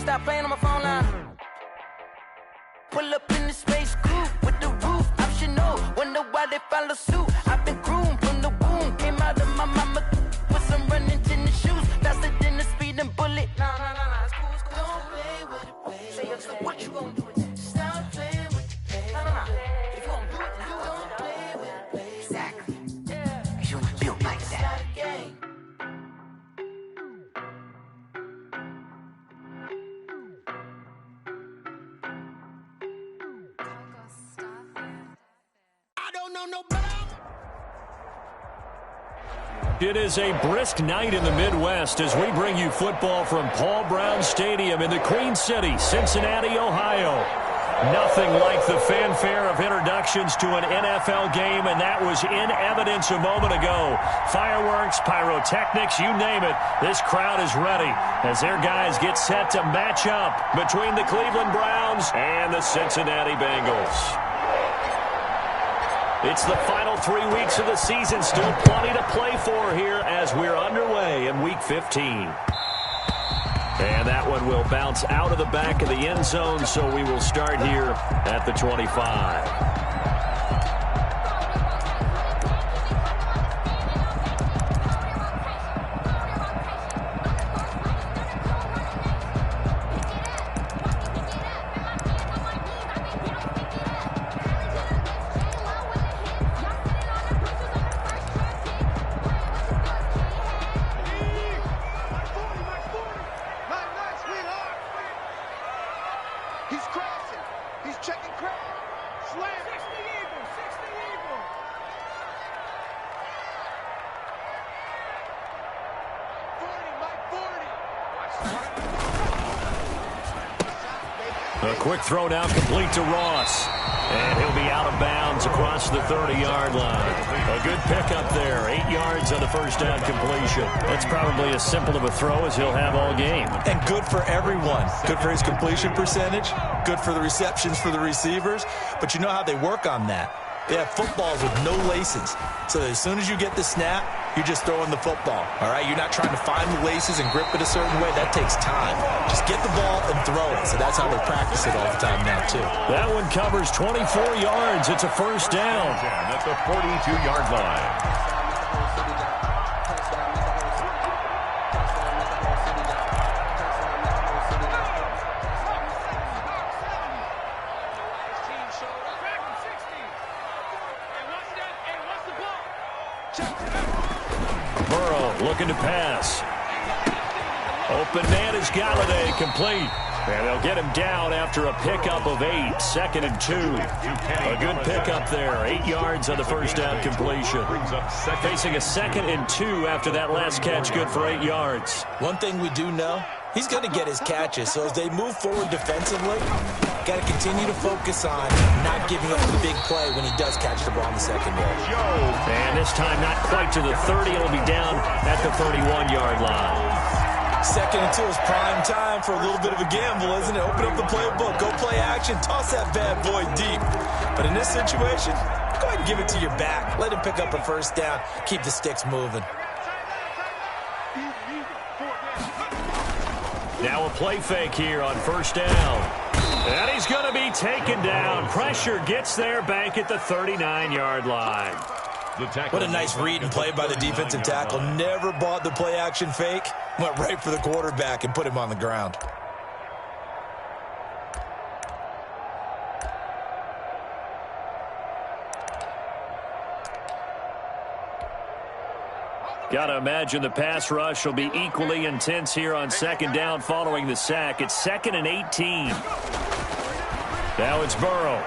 Stop playing on my phone line. Pull up in the space coupe with the roof optional. Wonder why they follow suit. I've been groomed from the womb. Came out of my mama with some running tennis shoes. Faster than the speeding bullet. Nah, it's cool, it's cool. Don't play with it, play. Say so what you gonna do with it? Stop playing with it, play. Nah. If you gonna do it, then you don't play with it, play. Exactly. Yeah. You was built like that. It is a brisk night in the Midwest as we bring you football from Paul Brown Stadium in the Queen City, Cincinnati, Ohio. Nothing like the fanfare of introductions to an NFL game, and that was in evidence a moment ago. Fireworks, pyrotechnics, you name it. This crowd is ready as their guys get set to match up between the Cleveland Browns and the Cincinnati Bengals. It's the final 3 weeks of the season. Still plenty to play for here as we're underway in Week 15. And that one will bounce out of the back of the end zone, so we will start here at the 25. A quick throw down complete to Ross. And he'll be out of bounds across the 30-yard line. A good pickup there. 8 yards on the first down completion. That's probably as simple of a throw as he'll have all game. And good for everyone. Good for his completion percentage. Good for the receptions for the receivers. But you know how they work on that. They have footballs with no laces. So as soon as you get the snap, you're just throwing the football. All right? You're not trying to find the laces and grip it a certain way. That takes time. Just get the ball and throw it. So that's how they practice it all the time now, too. That one covers 24 yards. It's a first down. At the 42-yard line. Looking to pass. Open man is Galladay, complete. And they'll get him down after a pickup of 8. 2nd and 2. A good pickup there. 8 yards on the first down completion. Facing a 2nd and 2 after that last catch, good for 8 yards. One thing we do know, he's going to get his catches. So as they move forward defensively, got to continue to focus on not giving up the big play when he does catch the ball in the secondary. And this time not quite to the 30. It'll be down at the 31-yard line. 2nd and 2 is prime time for a little bit of a gamble, isn't it? Open up the playbook, go play action, toss that bad boy deep. But in this situation, go ahead and give it to your back. Let him pick up a first down, keep the sticks moving. Now a play fake here on first down. And he's going to be taken down. Pressure gets there back at the 39-yard line. What a nice read and play by the defensive tackle. Never bought the play action fake. Went right for the quarterback and put him on the ground. Got to imagine the pass rush will be equally intense here on second down following the sack. It's 2nd and 18. Now it's Burrow.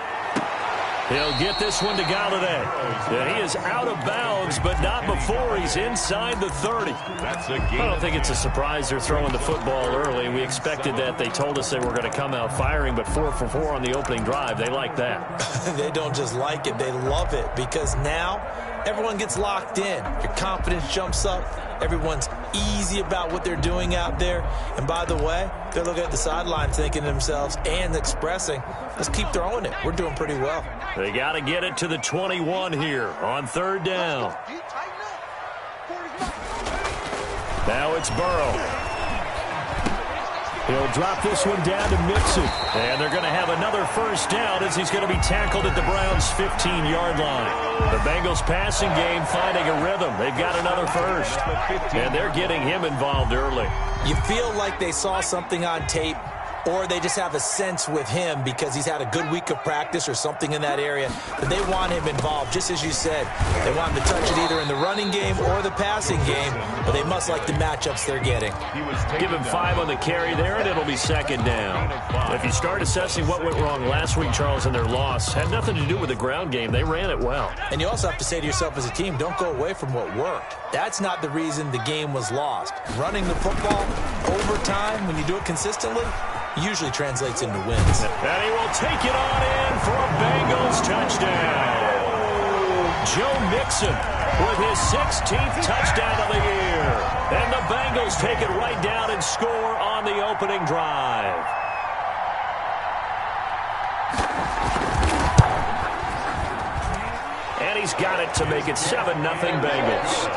He'll get this one to Galladay. And he is out of bounds, but not before he's inside the 30. I don't think it's a surprise they're throwing the football early. We expected that. They told us they were going to come out firing, but 4 for 4 on the opening drive. They like that. They don't just like it. They love it because now everyone gets locked in. Your confidence jumps up. Everyone's easy about what they're doing out there. And by the way, they're looking at the sideline thinking to themselves and expressing, let's keep throwing it. We're doing pretty well. They got to get it to the 21 here on third down. Now it's Burrow. He'll drop this one down to Mixon. And they're going to have another first down as he's going to be tackled at the Browns' 15-yard line. The Bengals passing game finding a rhythm. They've got another first. And they're getting him involved early. You feel like they saw something on tape, or they just have a sense with him because he's had a good week of practice or something in that area that they want him involved. Just as you said, they want him to touch it either in the running game or the passing game, but they must like the matchups they're getting. Give him 5 on the carry there, and it'll be second down. If you start assessing what went wrong last week, Charles, in their loss, had nothing to do with the ground game. They ran it well. And you also have to say to yourself as a team, don't go away from what worked. That's not the reason the game was lost. Running the football over time, when you do it consistently, usually translates into wins. And he will take it on in for a Bengals touchdown. Joe Mixon with his 16th touchdown of the year. And the Bengals take it right down and score on the opening drive. And he's got it to make it 7-0 Bengals.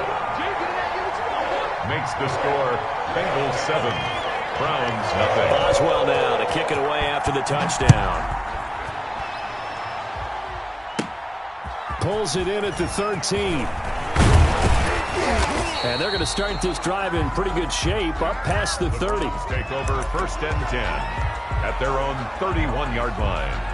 Makes the score Bengals 7. Browns nothing. Boswell now to kick it away after the touchdown. Pulls it in at the 13. And they're going to start this drive in pretty good shape up past the 30. Take over 1st and 10 at their own 31-yard line.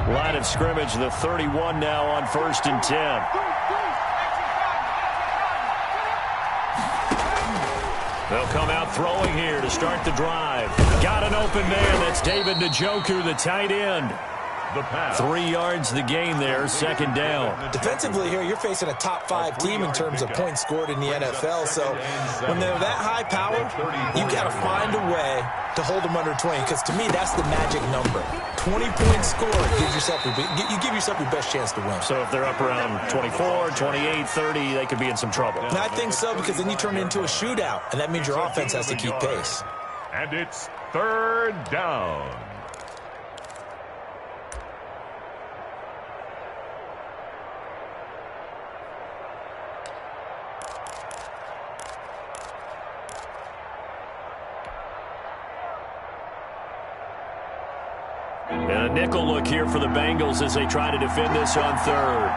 Line of scrimmage, the 31 now on 1st and 10. They'll come out throwing here to start the drive. Got an open man. That's David Njoku, the tight end. The pass. 3 yards the gain there, second down. Defensively here, you're facing a top 5 team in terms of points scored in the NFL. So when they're that high powered, you got to find a way to hold them under 20. Because to me, that's the magic number. 20 points scored gives yourself you give yourself your best chance to win. So if they're up around 24, 28, 30, they could be in some trouble. And I think so, because then you turn it into a shootout, and that means your offense has to keep pace. And it's 3rd down. And a nickel look here for the Bengals as they try to defend this on 3rd.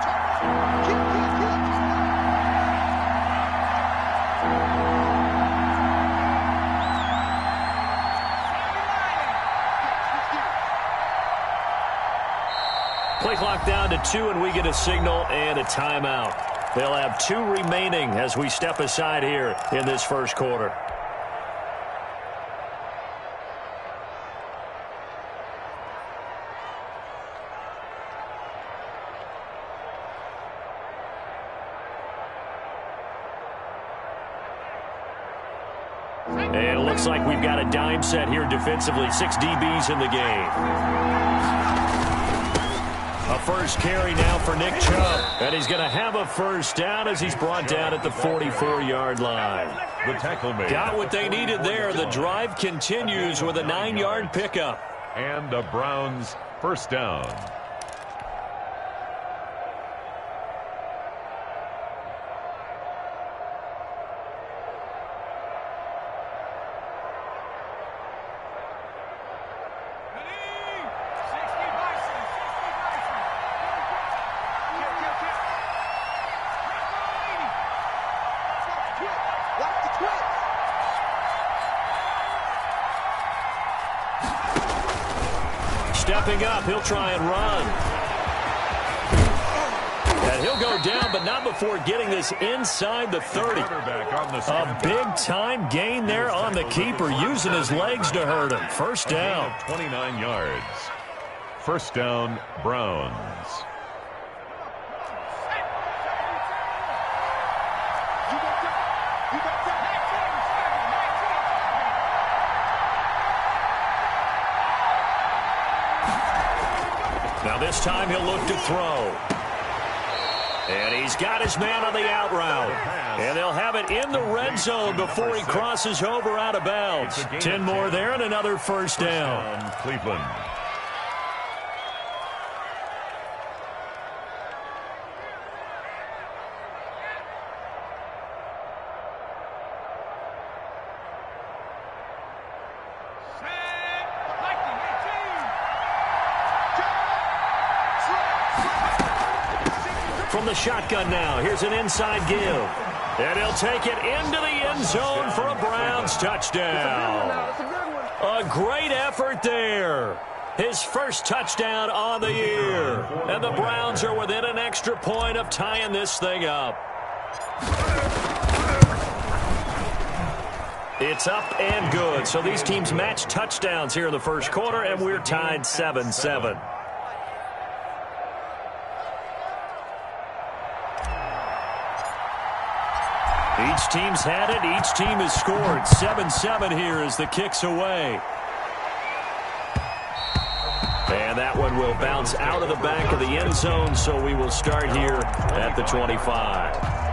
Play clock down to 2, and we get a signal and a timeout. They'll have 2 remaining as we step aside here in this first quarter. And it looks like we've got a dime set here defensively. 6 DBs in the game. A first carry now for Nick Chubb. And he's going to have a first down as he's brought down at the 44-yard line. The tackle made. Got what they needed there. The drive continues with a 9-yard pickup. And the Browns first down. Stepping up, he'll try and run. And he'll go down, but not before getting this inside the 30. A big-time gain there on the keeper, using his legs to hurt him. First down. 29 yards. First down, Browns. Now this time he'll look to throw. And he's got his man on the out route. And they'll have it in the red zone before he crosses over out of bounds. 10 more there and another first down. Cleveland. From the shotgun now, here's an inside give. And he'll take it into the end zone for a Browns touchdown. A great effort there. His first touchdown on the year. And the Browns are within an extra point of tying this thing up. It's up and good. So these teams match touchdowns here in the first quarter, and we're tied 7-7. Each team's had it. Each team has scored. 7-7 here as the kick's away. And that one will bounce out of the back of the end zone, so we will start here at the 25.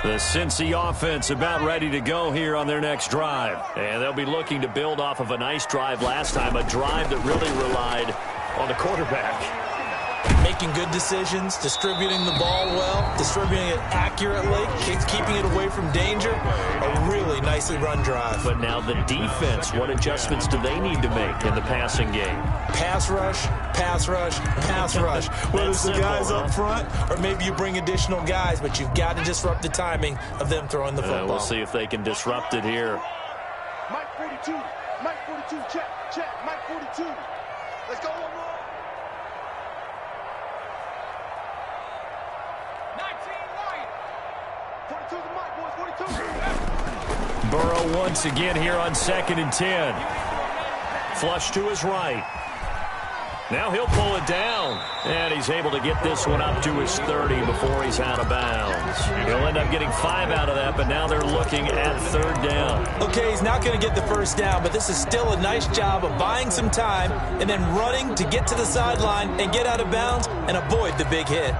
The Cincy offense about ready to go here on their next drive. And they'll be looking to build off of a nice drive last time, a drive that really relied on the quarterback. Making good decisions, distributing the ball well, distributing it accurately, keeping it away from danger. A really nicely run drive. But now the defense, what adjustments do they need to make in the passing game? Pass rush, pass rush, pass rush. Whether it's the guys up front or maybe you bring additional guys, but you've got to disrupt the timing of them throwing the football. We'll see if they can disrupt it here. Mike 42, Mike 42, check, Mike 42. Let's go one more. 19 white. 42 the Mike, boys, 42. Burrow once again here on 2nd and 10. Flush to his right. Now he'll pull it down. And he's able to get this one up to his 30 before he's out of bounds. He'll end up getting 5 out of that, but now they're looking at 3rd down. Okay, he's not going to get the first down, but this is still a nice job of buying some time and then running to get to the sideline and get out of bounds and avoid the big hit.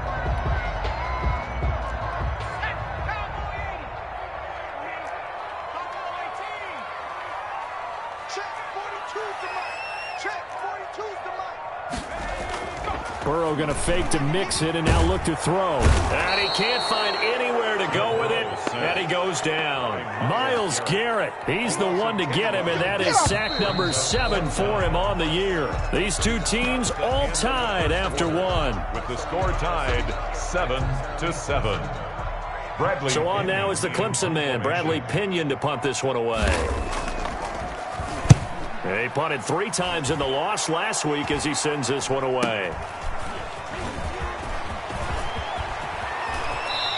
Burrow going to fake to mix it and now look to throw. And he can't find anywhere to go with it. And he goes down. Myles Garrett, he's the one to get him, and that is sack number 7 for him on the year. These two teams all tied after one. With the score tied 7-7. Bradley. So on now is the Clemson man, Bradley Pinion, to punt this one away. He punted 3 times in the loss last week as he sends this one away.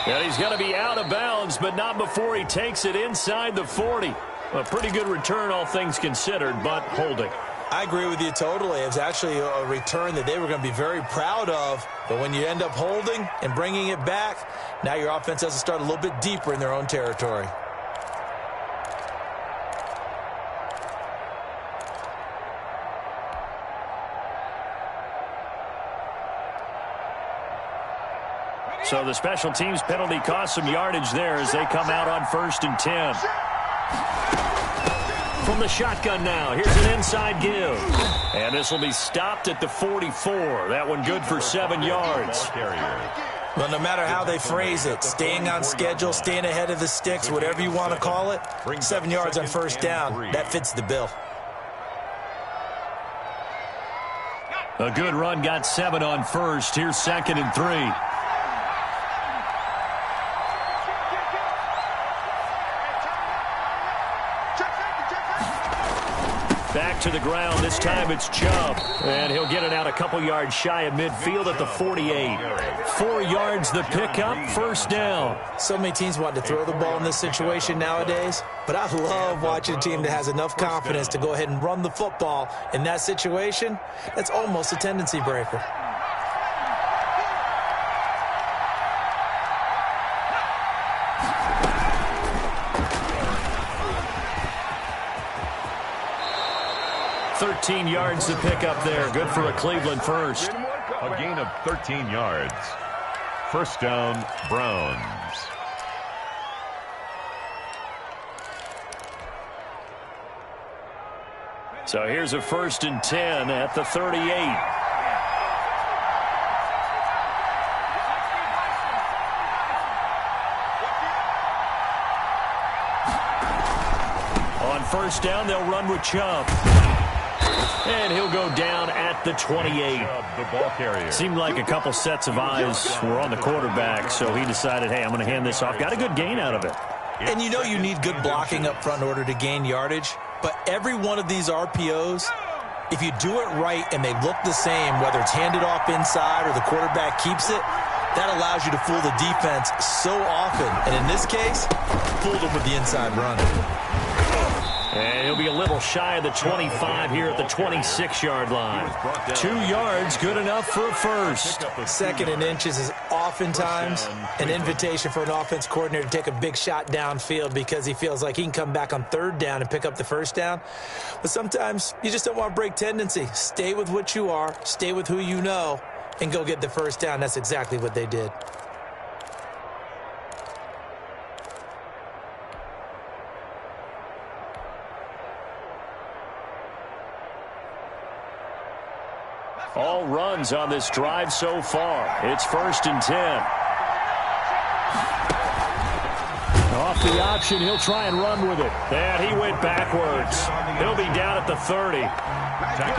And he's going to be out of bounds, but not before he takes it inside the 40. A pretty good return, all things considered, but holding. I agree with you totally. It was actually a return that they were going to be very proud of. But when you end up holding and bringing it back, now your offense has to start a little bit deeper in their own territory. So the special teams penalty cost some yardage there as they come out on 1st and 10. From the shotgun now, here's an inside give. And this will be stopped at the 44. That one good for 7 yards. Well, no matter how they phrase it, staying on schedule, staying ahead of the sticks, whatever you want to call it, 7 yards on 1st down, that fits the bill. A good run got 7 on 1st. Here's 2nd and 3. Back to the ground. This time it's Chubb. And he'll get it out a couple yards shy of midfield at the 48. 4 yards the pickup, 1st down. So many teams want to throw the ball in this situation nowadays, but I love watching a team that has enough confidence to go ahead and run the football in that situation. That's almost a tendency breaker. 13 yards to pick up there. Good for a Cleveland first. A gain of 13 yards. First down, Browns. So here's a 1st and 10 at the 38. On first down, they'll run with Chubb. And he'll go down at the 28. The ball carrier. Seemed like a couple sets of eyes were on the quarterback, so he decided, hey, I'm going to hand this off. Got a good gain out of it. And you know you need good blocking up front in order to gain yardage. But every one of these RPOs, if you do it right and they look the same, whether it's handed off inside or the quarterback keeps it, that allows you to fool the defense so often. And in this case, fooled them with the inside run. And he'll be a little shy of the 25 here at the 26-yard line. 2 yards, good enough for a first. 2nd and inches is oftentimes an invitation for an offense coordinator to take a big shot downfield because he feels like he can come back on 3rd down and pick up the first down. But sometimes you just don't want to break tendency. Stay with what you are, stay with who you know, and go get the first down. That's exactly what they did. All runs on this drive so far. It's 1st and 10. Off the option, he'll try and run with it. And he went backwards. He'll be down at the 30.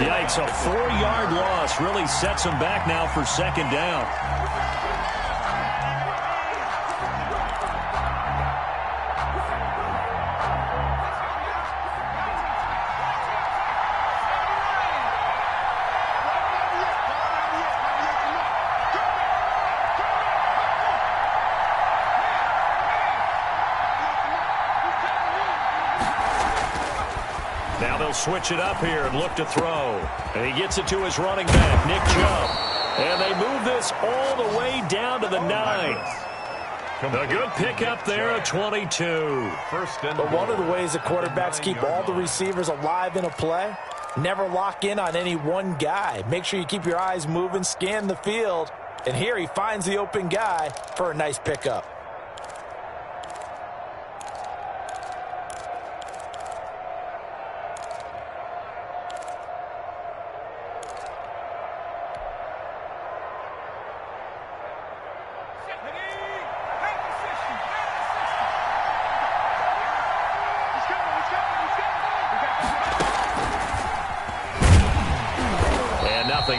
Yikes, a 4-yard loss really sets him back now for 2nd down. Now they'll switch it up here and look to throw. And he gets it to his running back, Nick Chubb. And they move this all the way down to the 9. A good pickup there at 22. But one of the ways the quarterbacks keep all the receivers alive in a play, never lock in on any one guy. Make sure you keep your eyes moving, scan the field. And here he finds the open guy for a nice pickup.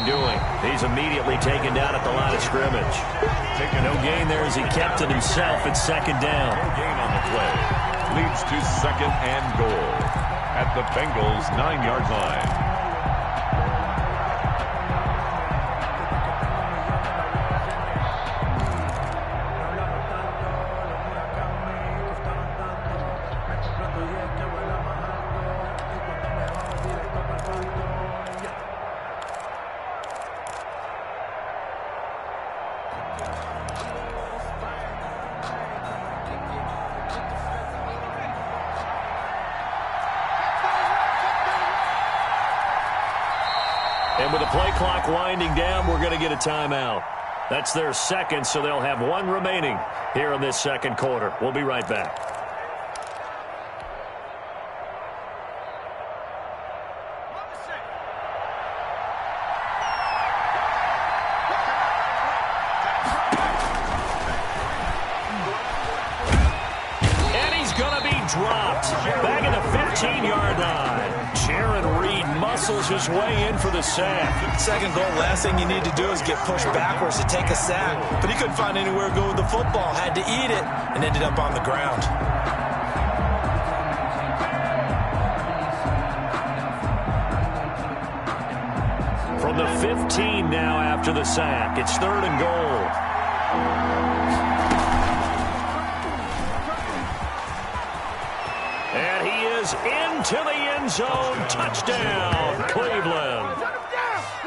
Doing. He's immediately taken down at the line of scrimmage. No gain there as he kept it himself at 2nd down. No gain on the play. Leads to 2nd and goal at the Bengals' 9-yard line. And with the play clock winding down, we're going to get a timeout. That's their 2nd, so they'll have 1 remaining here in this 2nd quarter. We'll be right back. And he's going to be dropped back at the 15-yard line. Jaron Reed muscles his way in for the sack. 2nd goal, last thing you need to do is get pushed backwards to take a sack. But he couldn't find anywhere to go with the football, had to eat it, and ended up on the ground. From the 15 now after the sack. It's 3rd and goal. And he is into the end zone. Touchdown, Cleveland.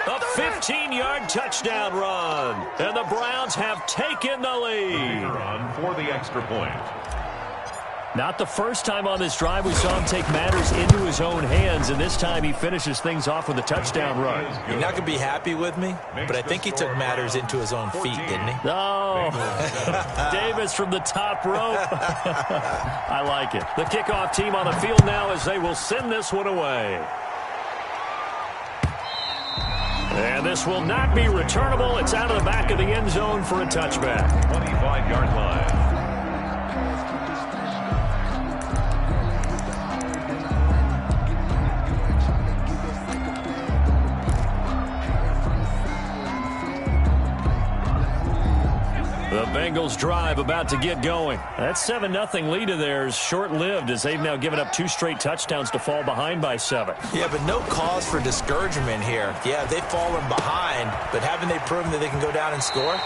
A 15-yard touchdown run. And the Browns have taken the lead. Run for the extra point. Not the first time on this drive we saw him take matters into his own hands, and this time he finishes things off with a touchdown run. You're not going to be happy with me, but I think he took matters into his own feet, didn't he? Oh, Davis from the top rope. I like it. The kickoff team on the field now as they will send this one away. And this will not be returnable. It's out of the back of the end zone for a touchback. 25-yard line. The Bengals drive about to get going. That 7-0 lead of theirs short-lived as they've now given up 2 straight touchdowns to fall behind by 7. Yeah, but no cause for discouragement here. Yeah, they've fallen behind, but haven't they proven that they can go down and score?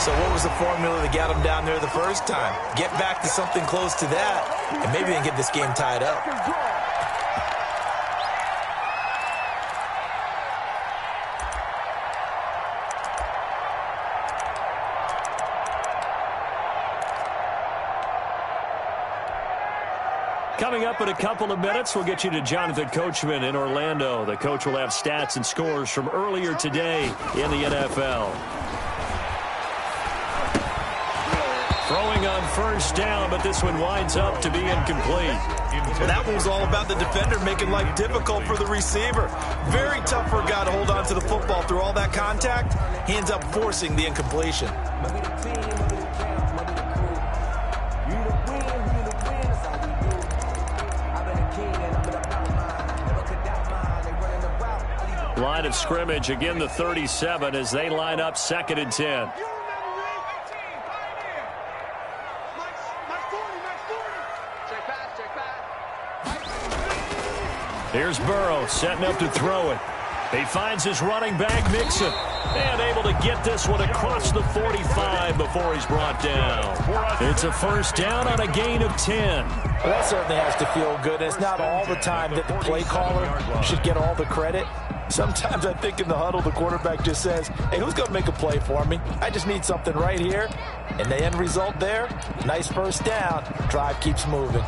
So what was the formula that got them down there the first time? Get back to something close to that, and maybe they can get this game tied up. Coming up in a couple of minutes, we'll get you to Jonathan Coachman in Orlando. The coach will have stats and scores from earlier today in the NFL. Throwing on first down, but this one winds up to be incomplete. Well, that one was all about the defender making life difficult for the receiver. Very tough for a guy to hold on to the football through all that contact. He ends up forcing the incompletion. Line of scrimmage, again the 37 as they line up 2nd and 10. Here's Burrow setting up to throw it. He finds his running back, Mixon, and able to get this one across the 45 before he's brought down. It's a first down on a gain of 10. Well, that certainly has to feel good. It's not all the time that the play caller should get all the credit. Sometimes I think in the huddle, the quarterback just says, hey, who's going to make a play for me? I just need something right here. And the end result there, nice first down. Drive keeps moving.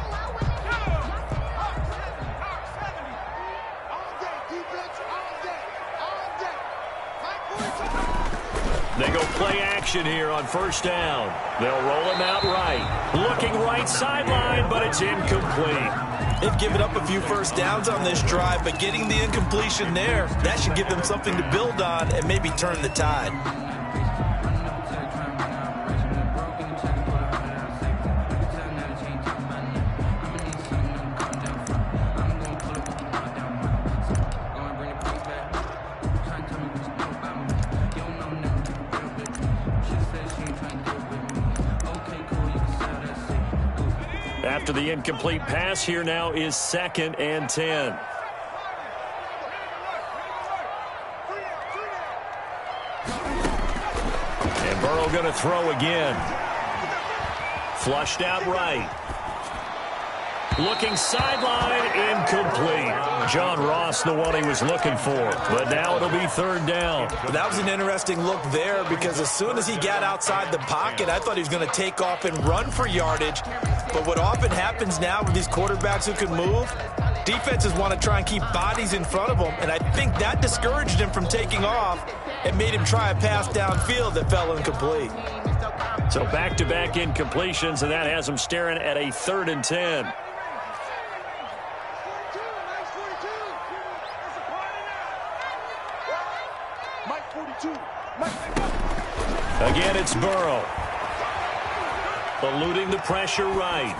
They go play action here on first down. They'll roll him out right. Looking right sideline, but it's incomplete. They've given up a few first downs on this drive, but getting the incompletion there, that should give them something to build on and maybe turn the tide. After the incomplete pass, here now is 2nd and 10. And Burrow going to throw again. Flushed out right. Looking sideline, incomplete. John Ross, the one he was looking for. But now it'll be 3rd down. That was an interesting look there because as soon as he got outside the pocket, I thought he was going to take off and run for yardage. But what often happens now with these quarterbacks who can move, defenses want to try and keep bodies in front of them, and I think that discouraged him from taking off and made him try a pass downfield that fell incomplete. So back-to-back incompletions, and that has him staring at a 3rd and 10. Again, it's Burrow. Eluding the pressure right.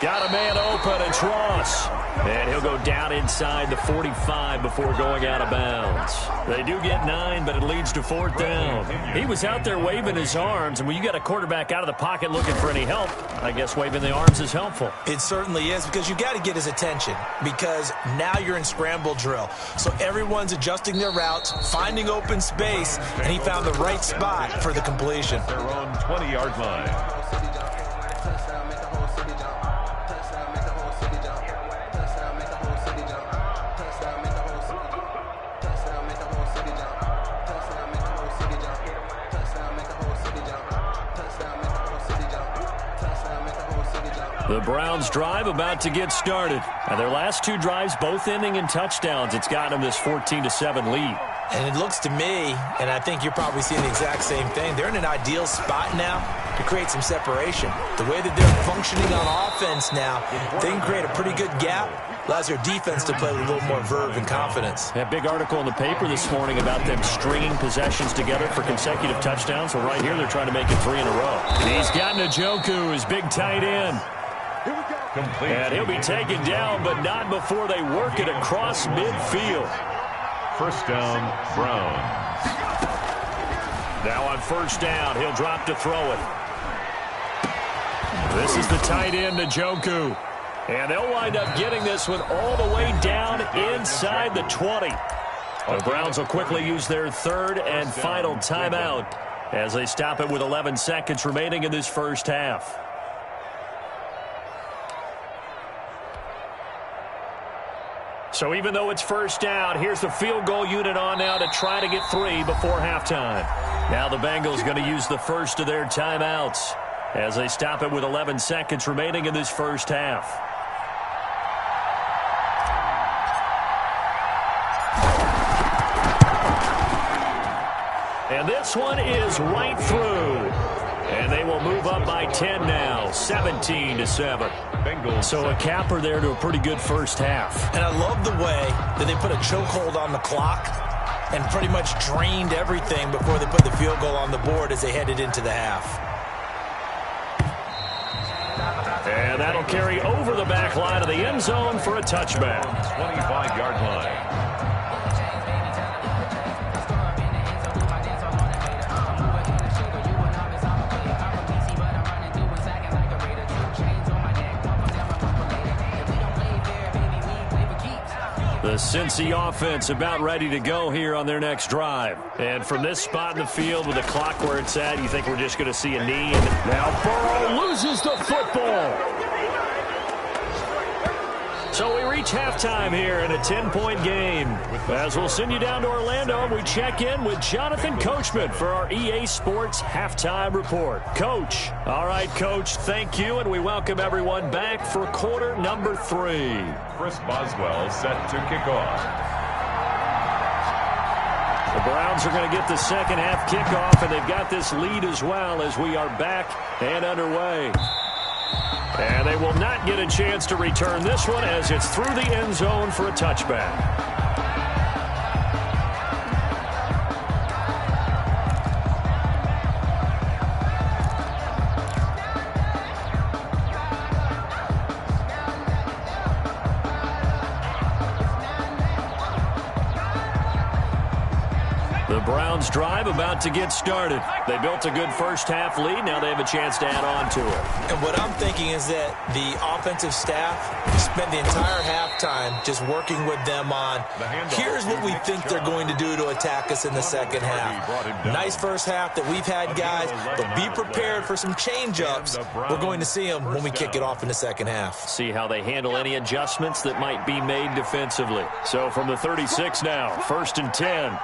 Got a man open. It's Ross. And he'll go down inside the 45 before going out of bounds. They do get 9, but it leads to 4th down. He was out there waving his arms, and when you got a quarterback out of the pocket looking for any help, I guess waving the arms is helpful. It certainly is, because you got to get his attention, because now you're in scramble drill. So everyone's adjusting their routes, finding open space, and he found the right spot for the completion. Their own 20-yard line. The Browns drive about to get started. And their last two drives both ending in touchdowns. It's got them this 14-7 lead. And it looks to me, and I think you're probably seeing the exact same thing, they're in an ideal spot now to create some separation. The way that they're functioning on offense now, they can create a pretty good gap. Allows their defense to play with a little more verve and confidence. That big article in the paper this morning about them stringing possessions together for consecutive touchdowns. So right here, they're trying to make it 3 in a row. He's got Njoku, his big tight end. Complete. And he'll be taken down, but not before they work it across midfield. First down, Browns. Now on first down, he'll drop to throw it. This is the tight end, Njoku. And they'll wind up getting this one all the way down inside the 20. The Browns will quickly use their third and final timeout as they stop it with 11 seconds remaining in this first half. So even though it's first down, here's the field goal unit on now to try to get 3 before halftime. Now the Bengals going to use the first of their timeouts as they stop it with 11 seconds remaining in this first half. And this one is right through. And they will move up by 10 now, 17-7. Bengals. So a capper there to a pretty good first half. And I love the way that they put a chokehold on the clock and pretty much drained everything before they put the field goal on the board as they headed into the half. And that'll carry over the back line of the end zone for a touchback. 25-yard line. The Cincy offense about ready to go here on their next drive. And from this spot in the field with the clock where it's at, you think we're just going to see a knee. And now Burrow loses the football. So we reach halftime here in a 10-point game. As we'll send you down to Orlando, we check in with Jonathan Coachman for our EA Sports Halftime Report. Coach. All right, Coach, thank you, and we welcome everyone back for quarter number 3. Chris Boswell set to kick off. The Browns are going to get the second half kickoff, and they've got this lead as well as we are back and underway. And they will not get a chance to return this one as it's through the end zone for a touchback. The Browns drive about to get started. They built a good first half lead. Now they have a chance to add on to it. And what I'm thinking is that the offensive staff spent the entire halftime just working with them on, here's what we think they're going to do to attack us in the second half. Nice first half that we've had, guys, but be prepared for some change-ups. We're going to see them when we kick it off in the second half. See how they handle any adjustments that might be made defensively. So from the 36 now, 1st and 10.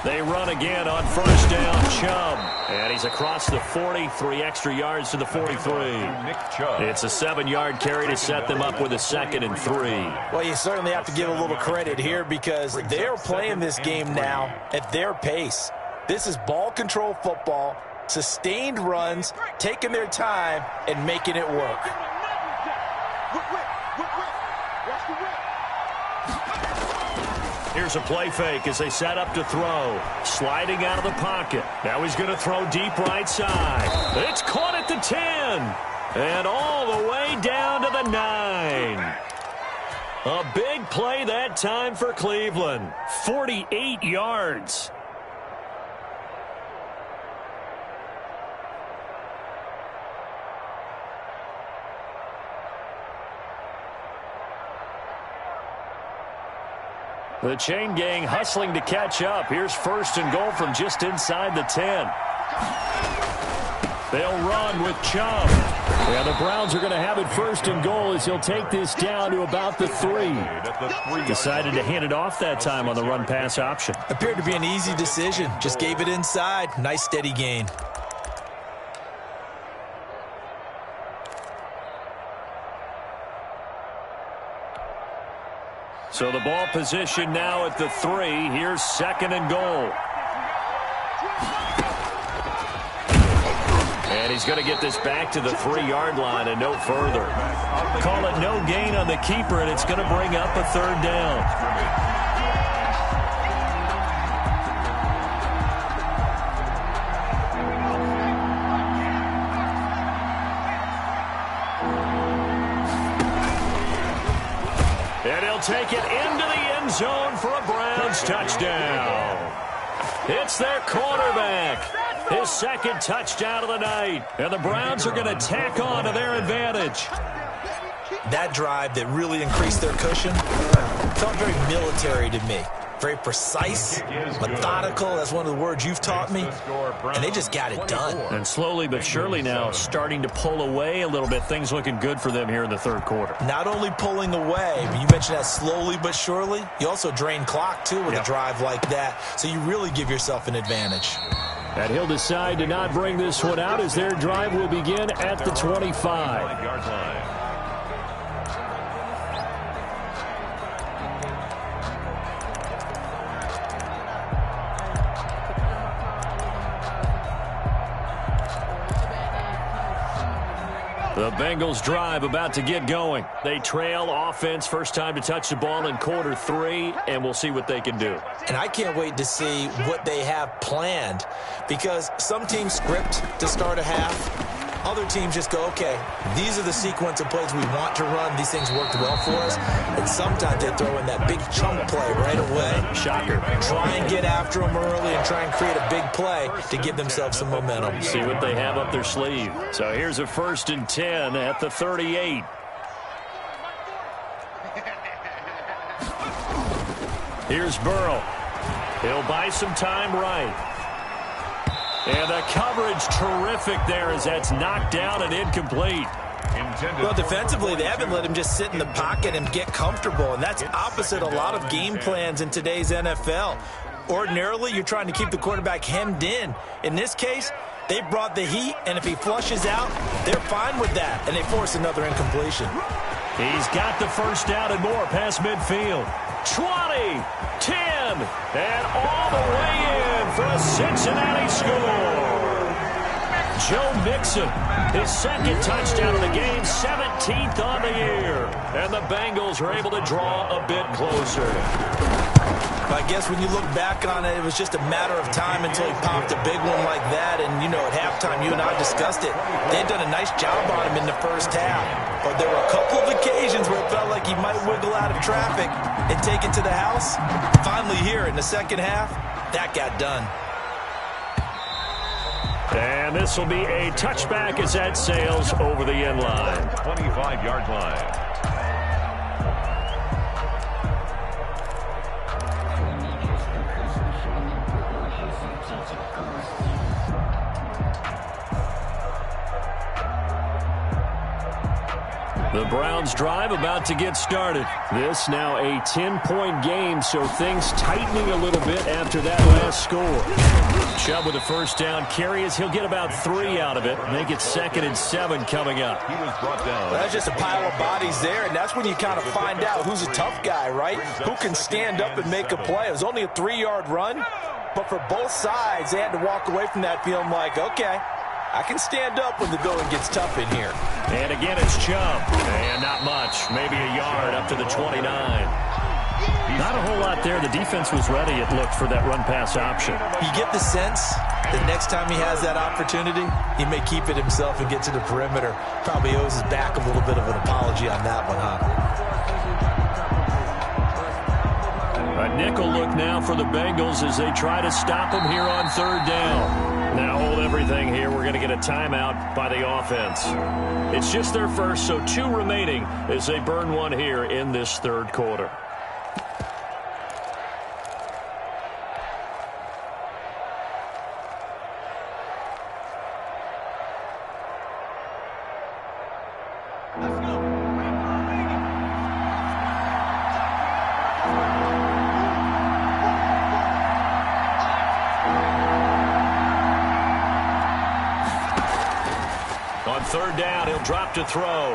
They run again on first down, Chubb. And he's across the 40, 3 extra yards to the 43. It's a 7-yard carry to set them up with a 2nd and 3. Well, you certainly have to give a little credit here because they're playing this game now at their pace. This is ball control football, sustained runs, taking their time, and making it work. Here's a play fake as they set up to throw. Sliding out of the pocket. Now he's going to throw deep right side. It's caught at the 10. And all the way down to the 9. A big play that time for Cleveland. 48 yards. The chain gang hustling to catch up. Here's 1st and goal from just inside the 10. They'll run with Chubb. Yeah, the Browns are going to have it 1st and goal as he'll take this down to about the 3. Decided to hand it off that time on the run-pass option. Appeared to be an easy decision. Just gave it inside. Nice steady gain. So the ball position now at the 3. Here's 2nd and goal. And he's going to get this back to the 3-yard line and no further. Call it no gain on the keeper, and it's going to bring up a 3rd down. And he'll take it into the end zone for a Browns touchdown. It's their quarterback. His 2nd touchdown of the night. And the Browns are going to tack on to their advantage. That drive that really increased their cushion felt very military to me. Very precise, methodical. That's one of the words you've taught me. And they just got it done. And slowly but surely now starting to pull away a little bit. Things looking good for them here in the 3rd quarter. Not only pulling away, but you mentioned that slowly but surely. You also drain clock, too, with a drive like that. So you really give yourself an advantage. And he'll decide to not bring this one out as their drive will begin at the 25-yard line. The Bengals drive about to get going. They trail offense, first time to touch the ball in quarter 3, and we'll see what they can do. And I can't wait to see what they have planned, because some teams script to start a half. Other teams just go, okay, these are the sequence of plays we want to run. These things worked well for us. And sometimes they throw in that big chunk play right away. Shocker. Try and get after them early and try and create a big play to give themselves some momentum. See what they have up their sleeve. So here's a 1st and 10 at the 38. Here's Burrow. He'll buy some time right. And the coverage terrific there as that's knocked down and incomplete. Well, defensively, they haven't let him just sit in the pocket and get comfortable, and that's opposite a lot of game plans in today's NFL. Ordinarily, you're trying to keep the quarterback hemmed in. In this case, they brought the heat, and if he flushes out, they're fine with that, and they force another incompletion. He's got the 1st down and more past midfield. 20, 10, and all the way in for a Cincinnati score. Joe Mixon, his 2nd touchdown of the game, 17th on the year. And the Bengals are able to draw a bit closer. I guess when you look back on it, it was just a matter of time until he popped a big one like that. And, you know, at halftime, you and I discussed it. They'd done a nice job on him in the 1st half. But there were a couple of occasions where it felt like he might wiggle out of traffic and take it to the house. Finally here in the 2nd half, that got done. And this will be a touchback as that sails over the end line. 25-yard line. The Browns drive about to get started. This now a 10-point game, so things tightening a little bit after that last score. Chubb with a 1st down carry as he'll get about 3 out of it. Make it 2nd and 7 coming up. He was brought down. Well, that's just a pile of bodies there, and that's when you kind of find out who's a tough guy, right? Who can stand up and make a play. It was only a 3-yard run, but for both sides, they had to walk away from that feeling like, okay, I can stand up when the going gets tough in here. And again, it's Chubb. And not much. Maybe a yard up to the 29. Not a whole lot there. The defense was ready, it looked, for that run-pass option. You get the sense that next time he has that opportunity, he may keep it himself and get to the perimeter. Probably owes his back a little bit of an apology on that one, huh? A nickel look now for the Bengals as they try to stop him here on 3rd down. Now hold everything here. We're going to get a timeout by the offense. It's just their first, so 2 remaining as they burn one here in this 3rd quarter. On 3rd down, he'll drop to throw.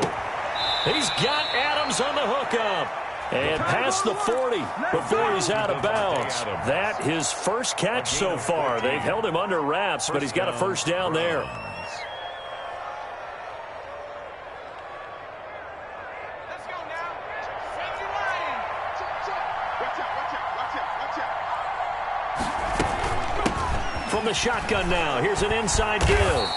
He's got Adams on the hookup. And past the 40 before he's out of bounds. That his first catch so far. They've held him under wraps, but he's got a first down there. From the shotgun now, here's an inside give.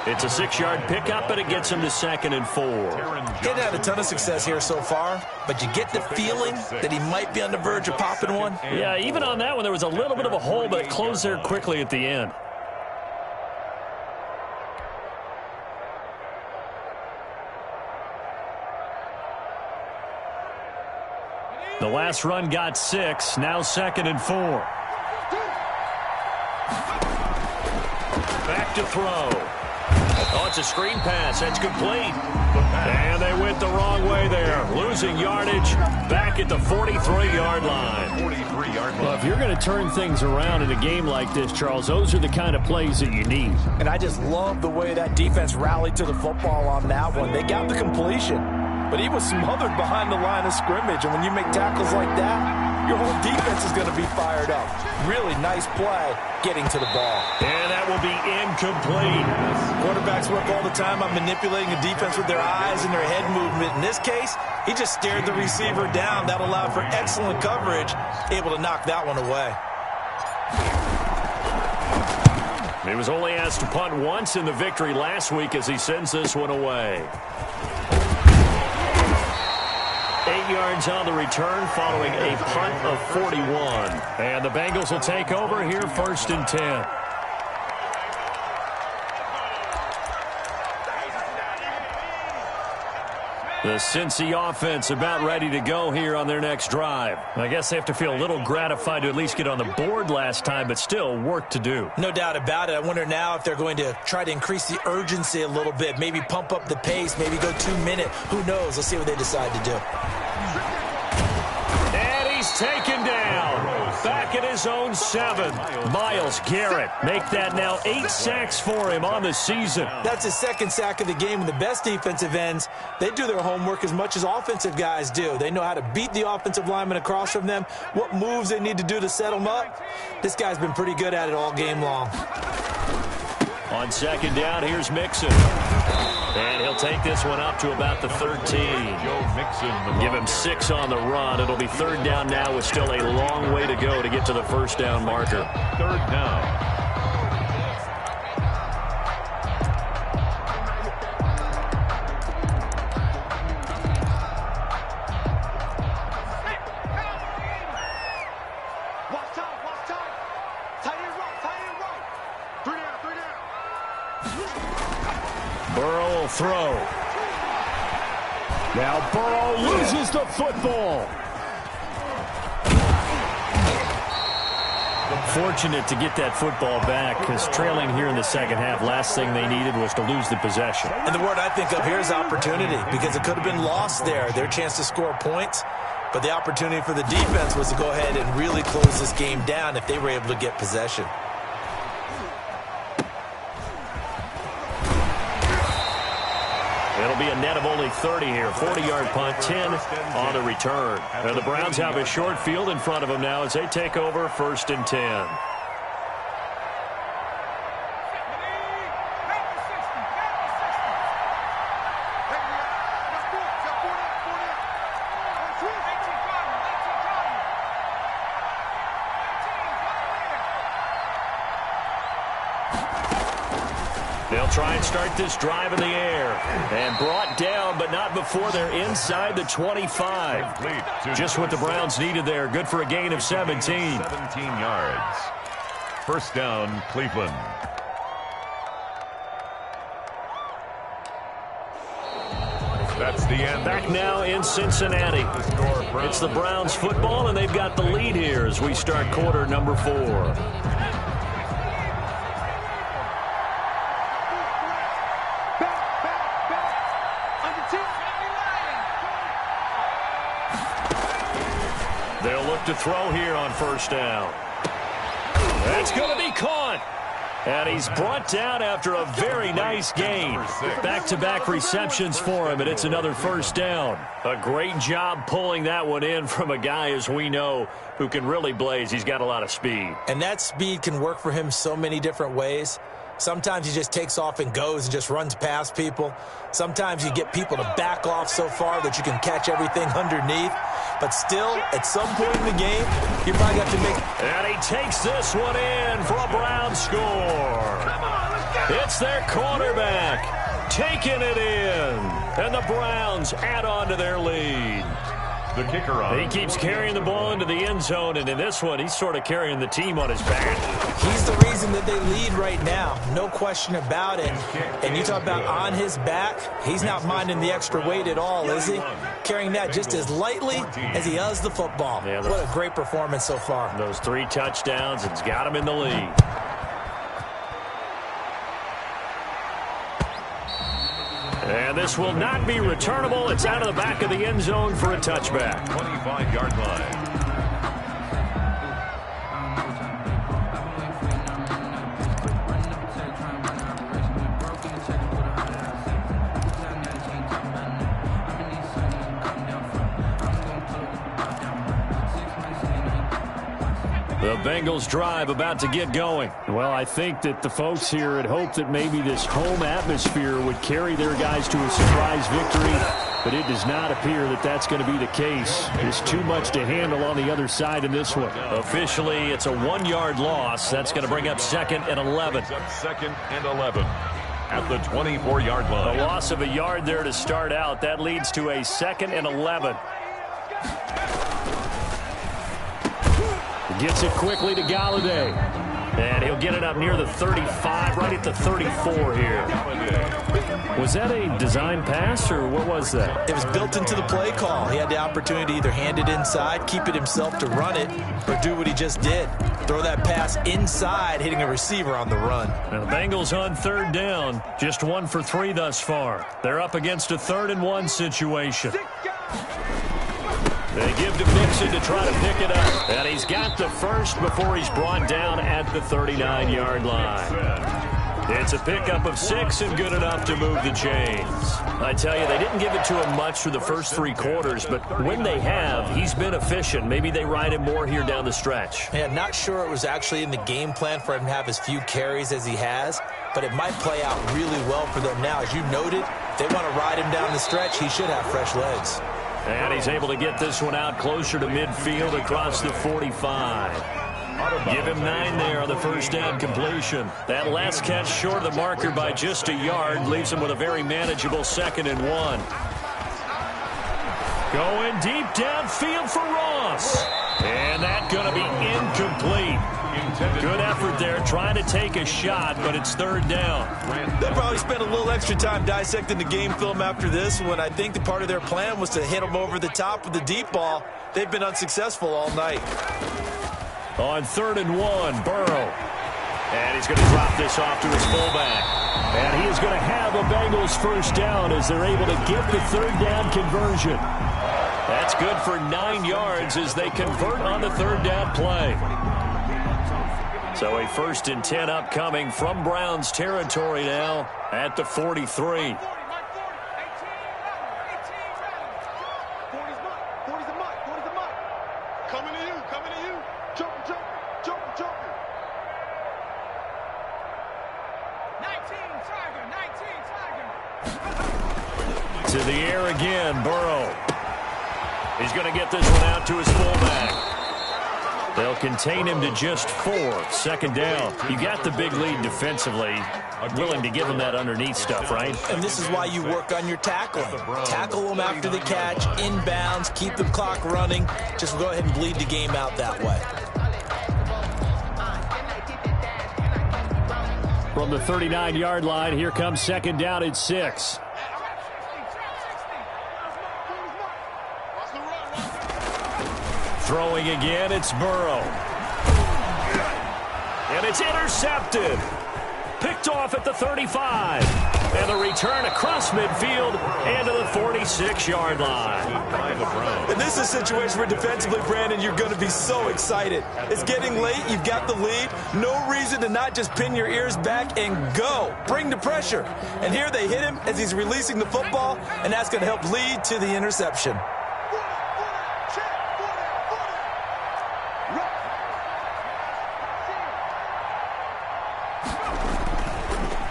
It's a 6-yard pickup, but it gets him to 2nd and 4. He hasn't had a ton of success here so far, but you get the feeling that he might be on the verge of popping one. Yeah, even on that one, there was a little bit of a hole, but it closed there quickly at the end. The last run got 6, now 2nd and 4. Back to throw. Oh, it's a screen pass. That's complete. And they went the wrong way there. Losing yardage back at the 43-yard line. 43-yard line. Well, if you're going to turn things around in a game like this, Charles, those are the kind of plays that you need. And I just love the way that defense rallied to the football on that one. They got the completion, but he was smothered behind the line of scrimmage. And when you make tackles like that, your whole defense is going to be fired up. Really nice play getting to the ball. And that will be incomplete. Quarterbacks work all the time on manipulating a defense with their eyes and their head movement. In this case, he just stared the receiver down. That allowed for excellent coverage, able to knock that one away. He was only asked to punt once in the victory last week as he sends this one away. 8 yards on the return following a punt of 41. And the Bengals will take over here 1st and 10. The Cincy offense about ready to go here on their next drive. I guess they have to feel a little gratified to at least get on the board last time, but still work to do. No doubt about it. I wonder now if they're going to try to increase the urgency a little bit, maybe pump up the pace, maybe go 2-minute. Who knows? Let's see what they decide to do. And he's taken down. Back at his own 7. Myles Garrett make that now 8 sacks for him on the season. That's his 2nd sack of the game. And the best defensive ends, they do their homework as much as offensive guys do. They know how to beat the offensive lineman across from them, what moves they need to do to set them up. This guy's been pretty good at it all game long. On 2nd down, here's Mixon. And he'll take this one up to about the 13. Give him 6 on the run. It'll be 3rd down now with still a long way to go to get to the 1st down marker. 3rd down. Burrow will throw. Now Burrow loses the football. Fortunate to get that football back because trailing here in the 2nd half, last thing they needed was to lose the possession. And the word I think of here is opportunity because it could have been lost there. Their chance to score points, but the opportunity for the defense was to go ahead and really close this game down if they were able to get possession. It'll be a net of only 30 here. 40-yard punt, 10 on the return. And the Browns have a short field in front of them now as they take over 1st and 10. They'll try and start this drive in the air. And brought down, but not before they're inside the 25. Just what the Browns needed there. Good for a gain of 17. 17 yards. 1st down, Cleveland. That's the end. Back now in Cincinnati. It's the Browns football, and they've got the lead here as we start quarter number 4. They'll look to throw here on 1st down. That's going to be caught. And he's brought down after a very nice gain. Back-to-back receptions for him, and it's another first down. A great job pulling that one in from a guy, as we know, who can really blaze. He's got a lot of speed. And that speed can work for him so many different ways. Sometimes he just takes off and goes and just runs past people. Sometimes you get people to back off so far that you can catch everything underneath. But still, at some point in the game, you probably got to make... And he takes this one in for a Brown score. It's their quarterback taking it in. And the Browns add on to their lead. The kicker on. He keeps carrying the ball into the end zone, and in this one, he's sort of carrying the team on his back. He's the reason that they lead right now. No question about it. And you talk about on his back, he's not minding the extra weight at all, is he? Carrying that just as lightly as he does the football. Yeah, what a great performance so far. Those 3 touchdowns, it's got him in the lead. And this will not be returnable. It's out of the back of the end zone for a touchback. 25-yard line. The Bengals drive about to get going. Well, I think that the folks here had hoped that maybe this home atmosphere would carry their guys to a surprise victory, but it does not appear that that's going to be the case. There's too much to handle on the other side in this one. Officially, it's a 1-yard loss. That's going to bring up 2nd and 11. Second and 11 at the 24-yard line. A loss of a yard there to start out. That leads to a 2nd and 11. Gets it quickly to Galladay. And he'll get it up near the 35, right at the 34 here. Was that a design pass, or what was that? It was built into the play call. He had the opportunity to either hand it inside, keep it himself to run it, or do what he just did. Throw that pass inside, hitting a receiver on the run. Now the Bengals on 3rd down. Just 1 for 3 thus far. They're up against a 3rd and 1 situation. They give to Mixon to try to pick it up. And he's got the first before he's brought down at the 39-yard line. It's a pickup of 6 and good enough to move the chains. I tell you, they didn't give it to him much for the first 3 quarters, but when they have, he's been efficient. Maybe they ride him more here down the stretch. Yeah, not sure it was actually in the game plan for him to have as few carries as he has, but it might play out really well for them now. As you noted, they want to ride him down the stretch. He should have fresh legs. And he's able to get this one out closer to midfield across the 45. Give him 9 there on the first down completion. That last catch short of the marker by just a yard leaves him with a very manageable 2nd and 1. Going deep downfield for Ross. And that's going to be incomplete. Good effort there trying to take a shot, but it's 3rd down. They'll probably spend a little extra time dissecting the game film after this one. I think the part of their plan was to hit them over the top with the deep ball. They've been unsuccessful all night. On 3rd and 1, Burrow. And he's going to drop this off to his fullback. And he is going to have a Bengals first down as they're able to get the 3rd down conversion. That's good for 9 yards as they convert on the 3rd down play. So a 1st and 10 upcoming from Browns territory now at the 43. To the air again, Burrow. He's going to get this one out to his fullback. They'll contain him to just 4. 2nd down. You got the big lead defensively. Willing to give him that underneath stuff, right? And this is why you work on your tackling. Tackle them after the catch, inbounds, keep the clock running. Just go ahead and bleed the game out that way. From the 39-yard line, here comes 2nd down at 6. Throwing again, it's Burrow. And it's intercepted. Picked off at the 35. And the return across midfield and to the 46-yard line. And this is a situation where defensively, Brandon, you're going to be so excited. It's getting late. You've got the lead. No reason to not just pin your ears back and go. Bring the pressure. And here they hit him as he's releasing the football, and that's going to help lead to the interception.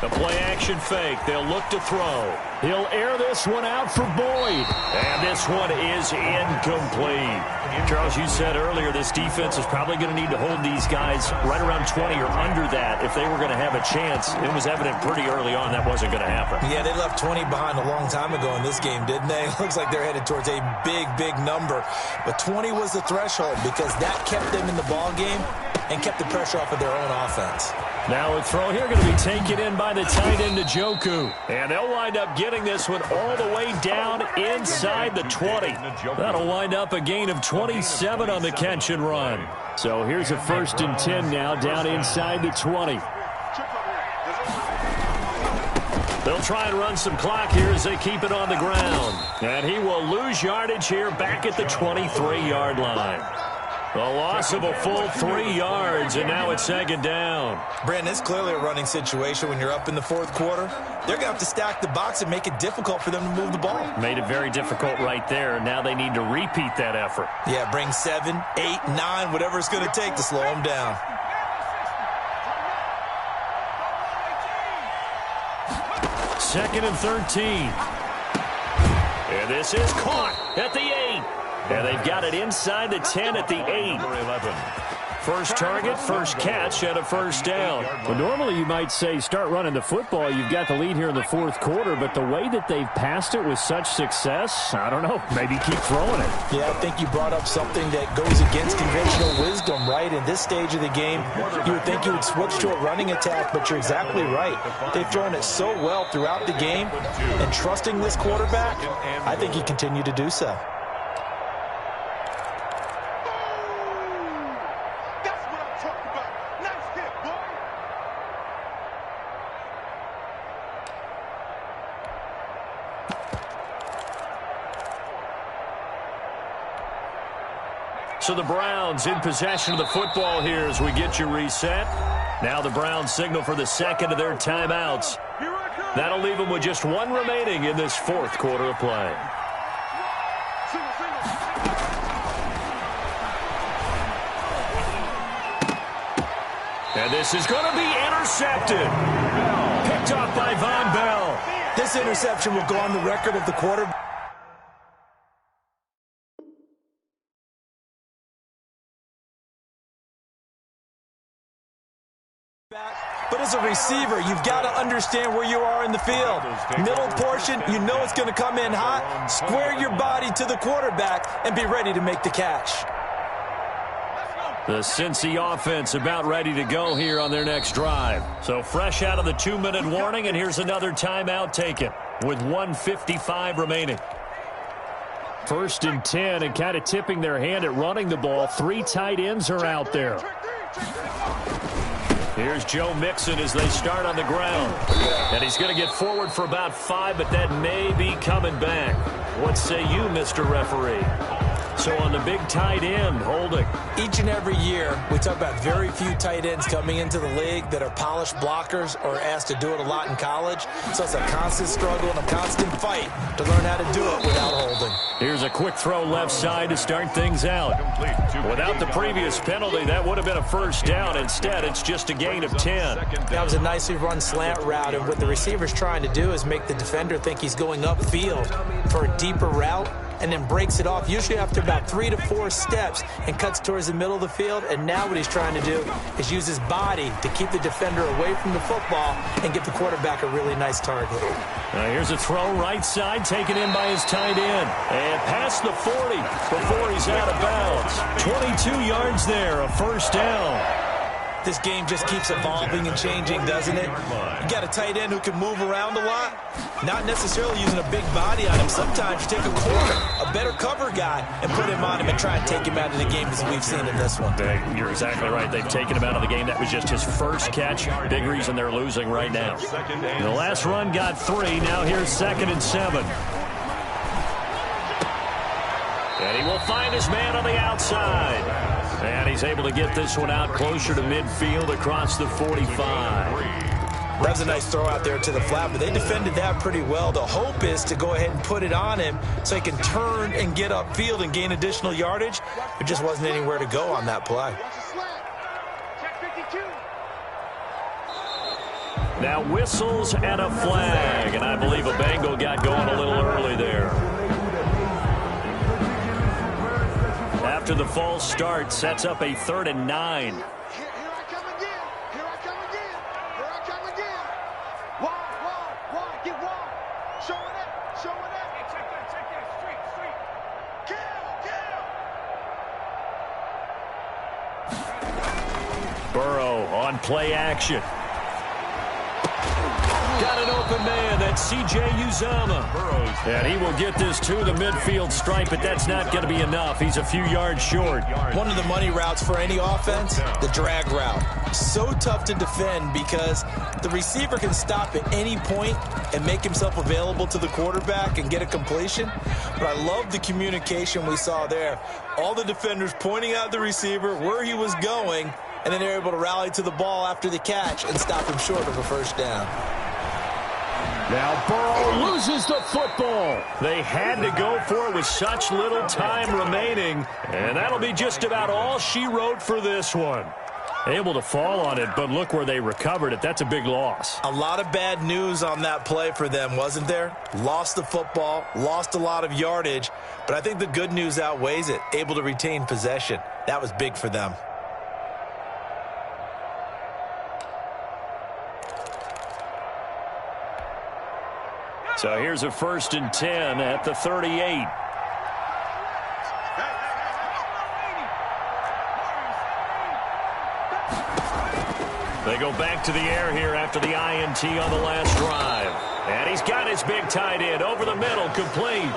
The play-action fake. They'll look to throw. He'll air this one out for Boyd. And this one is incomplete. Charles, you said earlier this defense is probably going to need to hold these guys right around 20 or under that if they were going to have a chance. It was evident pretty early on that wasn't going to happen. Yeah, they left 20 behind a long time ago in this game, didn't they? Looks like they're headed towards a big, big number. But 20 was the threshold because that kept them in the ball game and kept the pressure off of their own offense. Now a throw here going to be taken in by the tight end Njoku. And they'll wind up getting this one all the way down inside the 20. That'll wind up a gain of 27 on the catch and run. So here's a 1st and 10 now down inside the 20. They'll try and run some clock here as they keep it on the ground. And he will lose yardage here back at the 23-yard line. A loss of a full 3 yards, and now it's 2nd down. Brandon, it's clearly a running situation when you're up in the 4th quarter. They're going to have to stack the box and make it difficult for them to move the ball. Made it very difficult right there. Now they need to repeat that effort. Yeah, bring 7, 8, 9, whatever it's going to take to slow them down. Second and 13. And this is caught at the 8. And they've got it inside the 10 at the 8. First target, first catch, and a 1st down. Well, normally you might say start running the football. You've got the lead here in the 4th quarter, but the way that they've passed it with such success, I don't know, maybe keep throwing it. Yeah, I think you brought up something that goes against conventional wisdom, right? In this stage of the game, you would think you would switch to a running attack, but you're exactly right. They've thrown it so well throughout the game, and trusting this quarterback, I think he continued to do so. So the Browns in possession of the football here as we get you reset. Now the Browns signal for the 2nd of their timeouts. That'll leave them with just 1 remaining in this 4th quarter of play. And this is going to be intercepted. Picked off by Von Bell. This interception will go on the record of the quarterback. But as a receiver, you've got to understand where you are in the field. Middle portion, you know it's going to come in hot. Square your body to the quarterback and be ready to make the catch. The Cincy offense about ready to go here on their next drive. So fresh out of the 2-minute warning, and here's another timeout taken with 1:55 remaining. 1st and 10, and kind of tipping their hand at running the ball. 3 tight ends are out there. Here's Joe Mixon as they start on the ground. And he's going to get forward for about 5, but that may be coming back. What say you, Mr. Referee? So on the big tight end, holding. Each and every year, we talk about very few tight ends coming into the league that are polished blockers or asked to do it a lot in college. So it's a constant struggle and a constant fight to learn how to do it without holding. Here's a quick throw left side to start things out. Without the previous penalty, that would have been a 1st down. Instead, it's just a gain of 10. That was a nicely run slant route, and what the receiver's trying to do is make the defender think he's going upfield for a deeper route, and then breaks it off, usually after about 3 to 4 steps, and cuts towards the middle of the field. And now what he's trying to do is use his body to keep the defender away from the football and give the quarterback a really nice target. Here's a throw right side, taken in by his tight end. And past the 40 before he's out of bounds. 22 yards there, a 1st down. This game just keeps evolving and changing, doesn't it? You got a tight end who can move around a lot, not necessarily using a big body on him. Sometimes you take a corner, a better cover guy, and put him on him and try and take him out of the game as we've seen in this one. You're exactly right. They've taken him out of the game. That was just his first catch. Big reason they're losing right now. The last run got 3. Now here's 2nd and 7. And he will find his man on the outside. And he's able to get this one out closer to midfield across the 45. That was a nice throw out there to the flat, but they defended that pretty well. The hope is to go ahead and put it on him so he can turn and get upfield and gain additional yardage. There just wasn't anywhere to go on that play. Now whistles and a flag, and I believe a Bengal got going a little early there. After the false start, sets up a 3rd and 9. Here I come again. Here I come again. Here I come again. Wide. Get wide. Show it up. Hey, check that. Street. Burrow on play action. Got an open man. That's C.J. Uzomah. And he will get this to the midfield stripe, but that's not going to be enough. He's a few yards short. One of the money routes for any offense, the drag route. So tough to defend because the receiver can stop at any point and make himself available to the quarterback and get a completion. But I love the communication we saw there. All the defenders pointing out the receiver, where he was going, and then they're able to rally to the ball after the catch and stop him short of a first down. Now Burrow loses the football. They had to go for it with such little time remaining, and that'll be just about all she wrote for this one. Able to fall on it, but look where they recovered it. That's a big loss. A lot of bad news on that play for them, wasn't there? Lost the football, lost a lot of yardage, but I think the good news outweighs it. Able to retain possession. That was big for them. So here's a 1st and 10 at the 38. They go back to the air here after the INT on the last drive. And he's got his big tight end over the middle, complete.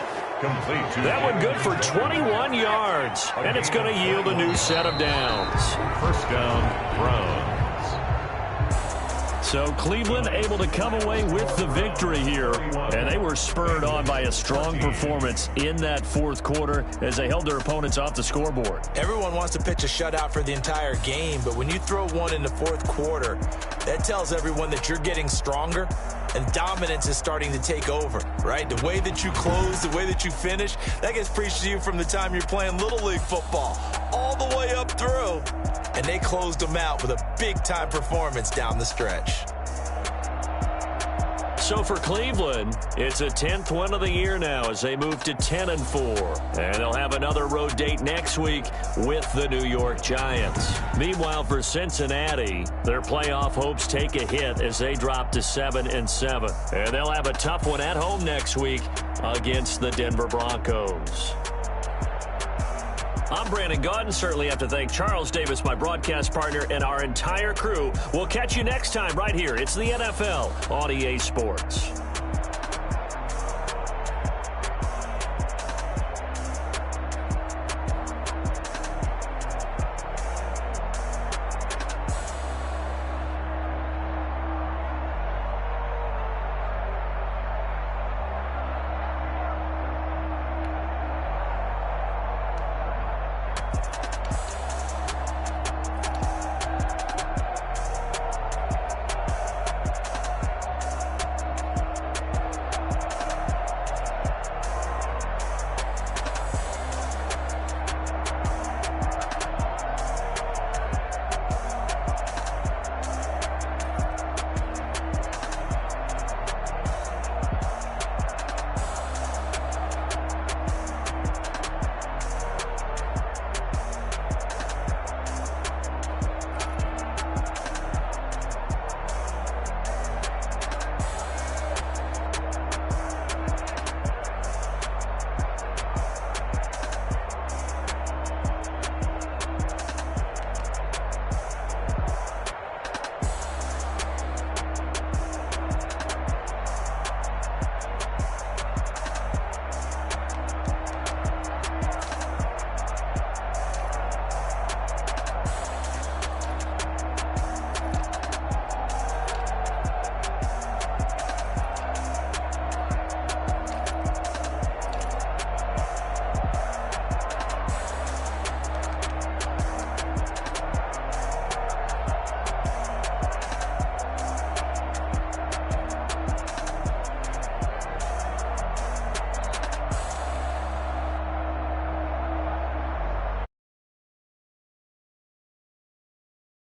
That one good for 21 yards. And it's going to yield a new set of downs. First down, Browns. So Cleveland able to come away with the victory here, and they were spurred on by a strong performance in that 4th quarter as they held their opponents off the scoreboard. Everyone wants to pitch a shutout for the entire game, but when you throw one in the 4th quarter, that tells everyone that you're getting stronger and dominance is starting to take over, right? The way that you close, the way that you finish, that gets preached to you from the time you're playing Little League football all the way up through. And they closed them out with a big-time performance down the stretch. So for Cleveland, it's a 10th win of the year now as they move to 10-4. And they'll have another road date next week with the New York Giants. Meanwhile, for Cincinnati, their playoff hopes take a hit as they drop to 7-7. And they'll have a tough one at home next week against the Denver Broncos. I'm Brandon Gaudin. Certainly have to thank Charles Davis, my broadcast partner, and our entire crew. We'll catch you next time right here. It's the NFL on EA Sports.